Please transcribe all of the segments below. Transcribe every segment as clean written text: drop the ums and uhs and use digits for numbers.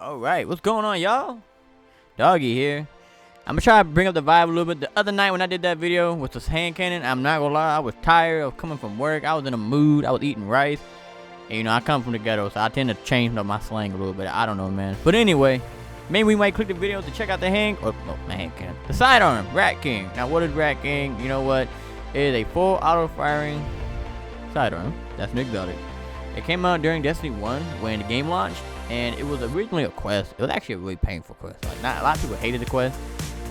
Alright, what's going on, y'all? Doggy here. I'm gonna try to bring up the vibe a little bit. The other night when I did that video with this hand cannon, I'm not gonna lie, I was tired of coming from work. I was in a mood. I was eating rice. And you know, I come from the ghetto, so I tend to change up my slang a little bit. I don't know, man. But anyway, maybe we might click the video to check out the hand cannon. The sidearm, Rat King. Now, what is Rat King? You know what? It is a full auto-firing sidearm. That's Nick Bellic. It came out during Destiny 1 when the game launched, and it was originally a quest. It was actually a really painful quest. Like, not a lot of people hated the quest,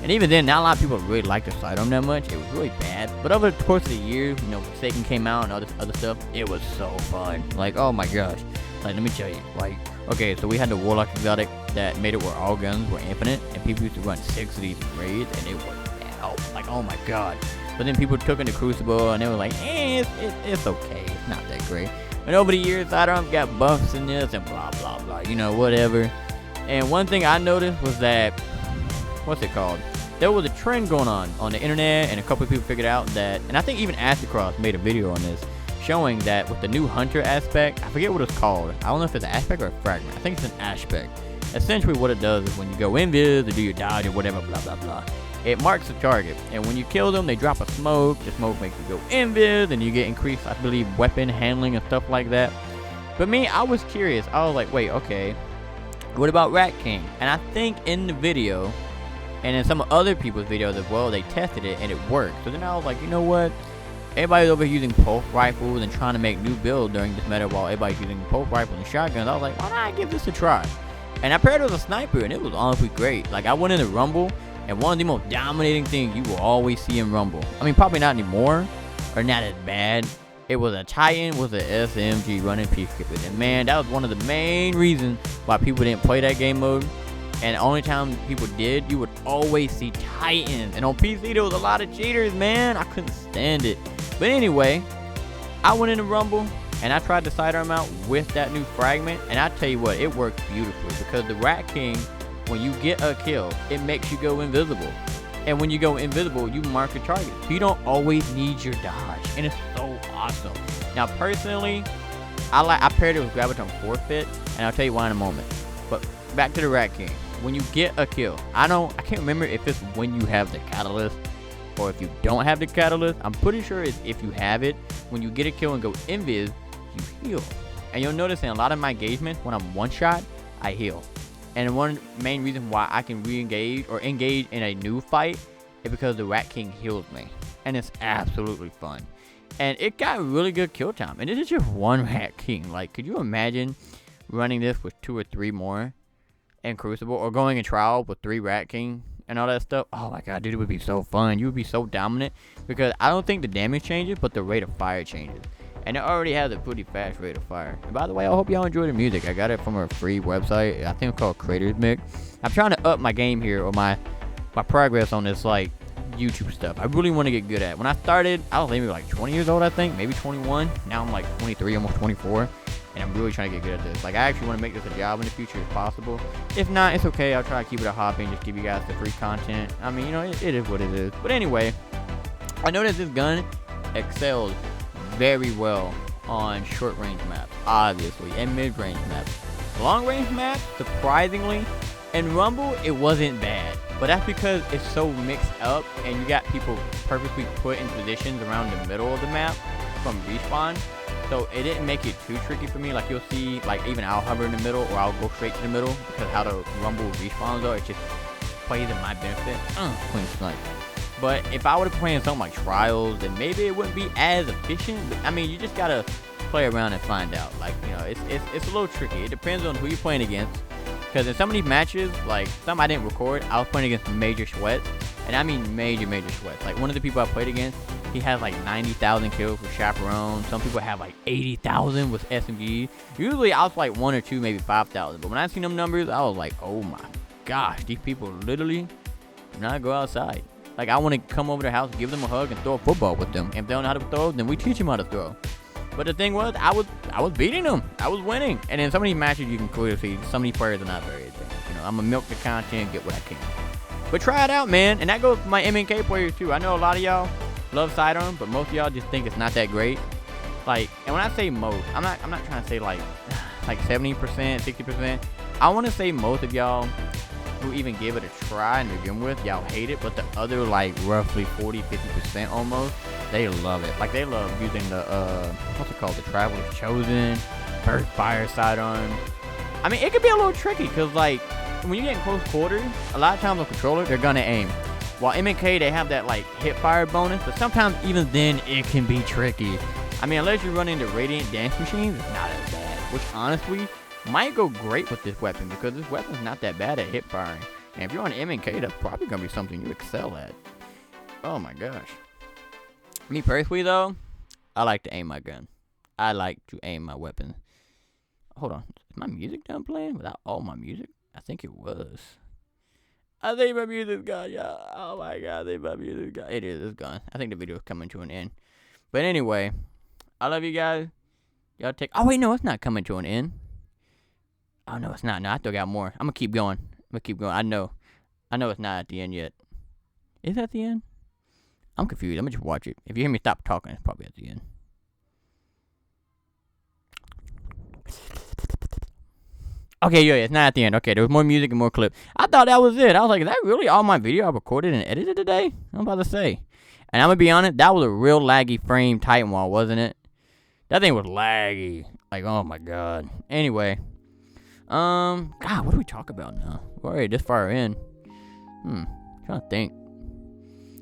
and even then, not a lot of people really liked the sidearm that much. It was really bad. But over the course of the year, you know, Forsaken came out and other stuff. It was so fun. Like, oh my gosh. Like, let me tell you. Like, okay, so we had the Warlock exotic that made it where all guns were infinite, and people used to run 6 of these raids, and it was hell. Like, oh my god. But then people took in the Crucible, and they were like, it's okay. It's not that great. And over the years, sidearms got buffs in this and blah, blah, blah. You know, whatever. And one thing I noticed was that, what's it called? There was a trend going on the internet, and a couple of people figured out that, and I think even Astrocross made a video on this, showing that with the new Hunter aspect, I forget what it's called. I don't know if it's an aspect or a fragment. I think it's an aspect. Essentially what it does is when you go invis or do your dodge or whatever, blah, blah, blah, it marks the target, and when you kill them, they drop a smoke. The smoke makes you go invis, and you get increased, I believe, weapon handling and stuff like that. But me, I was curious. I was like, wait, okay, what about Rat King? And I think in the video, and in some other people's videos as well, they tested it, and it worked. So then I was like, you know what? Everybody's over here using pulse rifles and trying to make new builds during this meta while everybody's using pulse rifles and shotguns. I was like, why not give this a try? And I paired it with a sniper, and it was honestly great. Like, I went in the Rumble, and one of the most dominating things you will always see in Rumble, I mean, probably not anymore, or not as bad, it was a Titan with an SMG running Peacekeepers. And man, that was one of the main reasons why people didn't play that game mode. And the only time people did, you would always see Titans. And on PC, there was a lot of cheaters, man. I couldn't stand it. But anyway, I went in the Rumble, and I tried the sidearm out with that new fragment. And I tell you what, it worked beautifully. Because the Rat King, when you get a kill, it makes you go invisible. And when you go invisible, you mark your target. So you don't always need your dodge. And it's so awesome. Now, personally, I paired it with Graviton Forfeit. And I'll tell you why in a moment. But back to the Rat King. When you get a kill, I can't remember if it's when you have the catalyst or if you don't have the catalyst. I'm pretty sure it's if you have it. When you get a kill and go invis, you heal. And you'll notice in a lot of my engagements, when I'm one shot, I heal. And one main reason why I can re-engage or engage in a new fight is because the Rat King heals me. And it's absolutely fun. And it got really good kill time. And this is just one Rat King. Like, could you imagine running this with 2 or 3 more in Crucible, or going in trial with 3 Rat King and all that stuff? Oh my god, dude, it would be so fun. You would be so dominant, because I don't think the damage changes, but the rate of fire changes. And it already has a pretty fast rate of fire. And by the way, I hope y'all enjoy the music. I got it from a free website. I think it's called Creators Mix. I'm trying to up my game here, or my progress on this, like, YouTube stuff. I really want to get good at it. When I started, I was maybe like 20 years old, I think, maybe 21. Now I'm like 23, almost 24. And I'm really trying to get good at this. Like, I actually want to make this a job in the future if possible. If not, it's okay. I'll try to keep it a hobby and just give you guys the free content. I mean, you know, it is what it is. But anyway, I noticed this gun excels very well on short range maps, obviously, and mid range maps. Long range maps, surprisingly, in Rumble, it wasn't bad. But that's because it's so mixed up, and you got people perfectly put in positions around the middle of the map from respawn. So it didn't make it too tricky for me. Like, you'll see, like, even I'll hover in the middle, or I'll go straight to the middle, because how the Rumble respawns are, it just plays in my benefit. Clean snipe. But if I were to play in something like Trials, then maybe it wouldn't be as efficient. But, I mean, you just gotta play around and find out. Like, you know, it's a little tricky. It depends on who you're playing against. Because in some of these matches, like, some I didn't record, I was playing against major sweats. And I mean major sweats. Like, one of the people I played against, he has like 90,000 kills with Chaperone. Some people have like 80,000 with SMG. Usually I was like 1 or 2, maybe 5,000. But when I seen them numbers, I was like, oh my gosh, these people literally do not go outside. Like, I want to come over their house, give them a hug, and throw a football with them. If they don't know how to throw, then we teach them how to throw. But the thing was, I was beating them. I was winning. And in some of these matches, you can clearly see some of these players are not very advanced. You know, I'm gonna milk the content, get what I can. But try it out, man. And that goes for my MNK players too. I know a lot of y'all love sidearm, but most of y'all just think it's not that great. Like, and when I say most, I'm not trying to say like 70%, 60%. I want to say most of y'all who even give it a try and begin with, y'all hate it, but the other like roughly 40-50% almost, they love it. Like they love using the what's it called, the Traveler's Chosen, Burst Fire Sidearm. I mean, it could be a little tricky because like when you get in close quarters, a lot of times on controller they're gonna aim. While M&K they have that like hip fire bonus, but sometimes even then it can be tricky. I mean, unless you run into Radiant Dance Machines, it's not as bad. Which honestly might go great with this weapon because this weapon's not that bad at hip firing. And if you're on M&K, that's probably gonna be something you excel at. Oh my gosh. Me personally though, I like to aim my gun. I like to aim my weapon. Hold on, is my music done playing without all my music? I think it was. I think my music's gone, y'all. Oh my god, I think my music's gone. It is, it's gone. I think the video is coming to an end. But anyway, I love you guys. Y'all take. Oh wait, no, it's not coming to an end. Oh no, it's not. No, I still got more. I'm gonna keep going. I know it's not at the end yet. Is that the end? I'm confused. I'm gonna just watch it. If you hear me stop talking, it's probably at the end. Okay, yeah, it's not at the end. Okay, there was more music and more clip. I thought that was it. I was like, is that really all my video I recorded and edited today? I'm about to say. And I'm gonna be honest, that was a real laggy frame Titan wall, wasn't it? That thing was laggy. Like, oh my god. Anyway. God, what do we talk about now? We're already this far in. Trying to think.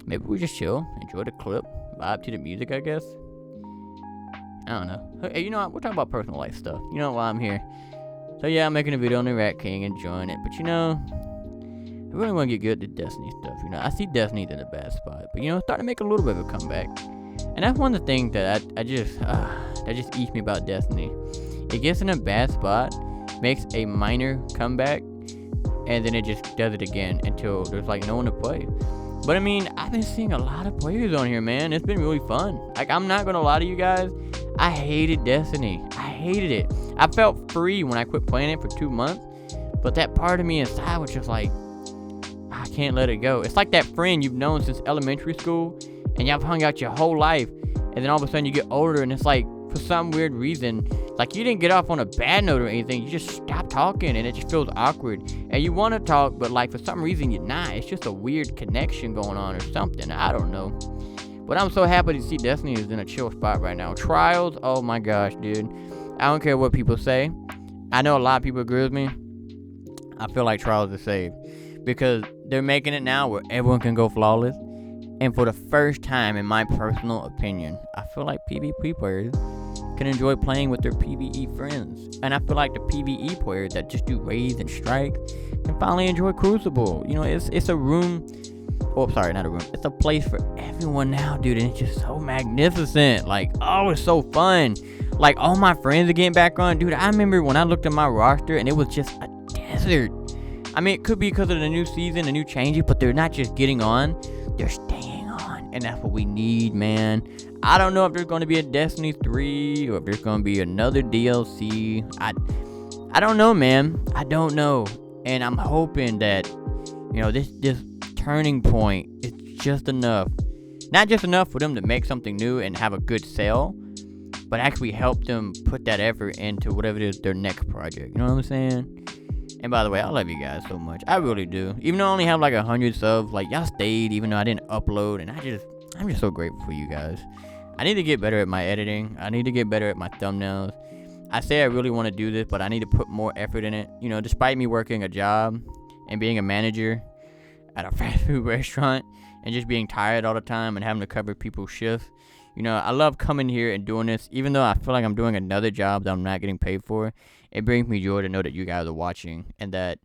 Maybe we just chill, enjoy the clip, vibe to the music, I guess. I don't know. Hey, you know what? We're talking about personal life stuff. You know why I'm here. So yeah, I'm making a video on the Rat King, enjoying it. But you know, I really want to get good at the Destiny stuff. You know, I see Destiny's in a bad spot, but you know, starting to make a little bit of a comeback. And that's one of the things that that just eats me about Destiny. It gets in a bad spot, makes a minor comeback, and then it just does it again until there's like no one to play. But I mean, I've been seeing a lot of players on here, man. It's been really fun. Like, I'm not gonna lie to you guys, I hated Destiny. I hated it. I felt free when I quit playing it for 2 months, but that part of me inside was just like, I can't let it go. It's like that friend you've known since elementary school, and y'all hung out your whole life, and then all of a sudden you get older, and it's like, for some weird reason, like you didn't get off on a bad note or anything, you just stopped talking, and it just feels awkward, and you want to talk, but like for some reason you're not. It's just a weird connection going on or something. I don't know. But I'm so happy to see Destiny is in a chill spot right now. Trials, oh my gosh, dude. I don't care what people say. I know a lot of people agree with me. I feel like Trials is saved because they're making it now where everyone can go flawless. And for the first time, in my personal opinion, I feel like PvP players can enjoy playing with their PvE friends. And I feel like the PvE players that just do raids and strikes can finally enjoy Crucible. You know, it's a room. Oh, sorry, not a room. It's a place for everyone now, dude. And it's just so magnificent. Like, oh, it's so fun. Like, all my friends are getting back on. Dude, I remember when I looked at my roster and it was just a desert. I mean, it could be because of the new season, the new changes, but they're not just getting on. They're staying on. And that's what we need, man. I don't know if there's going to be a Destiny 3 or if there's going to be another DLC. I don't know, man. I don't know. And I'm hoping that, you know, this turning point is just enough. Not just enough for them to make something new and have a good sale, but actually help them put that effort into whatever it is their next project. You know what I'm saying? And by the way, I love you guys so much. I really do. Even though I only have like 100 subs, like y'all stayed even though I didn't upload, and I'm just so grateful for you guys. I need to get better at my editing. I need to get better at my thumbnails. I say I really want to do this, but I need to put more effort in it. You know, despite me working a job and being a manager at a fast food restaurant and just being tired all the time and having to cover people's shifts, you know, I love coming here and doing this. Even though I feel like I'm doing another job that I'm not getting paid for, it brings me joy to know that you guys are watching and that,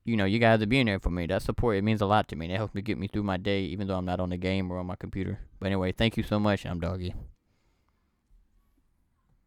you know, you guys are being there for me. That support, it means a lot to me. It helps me get me through my day, even though I'm not on the game or on my computer. But anyway, thank you so much. I'm Doggy.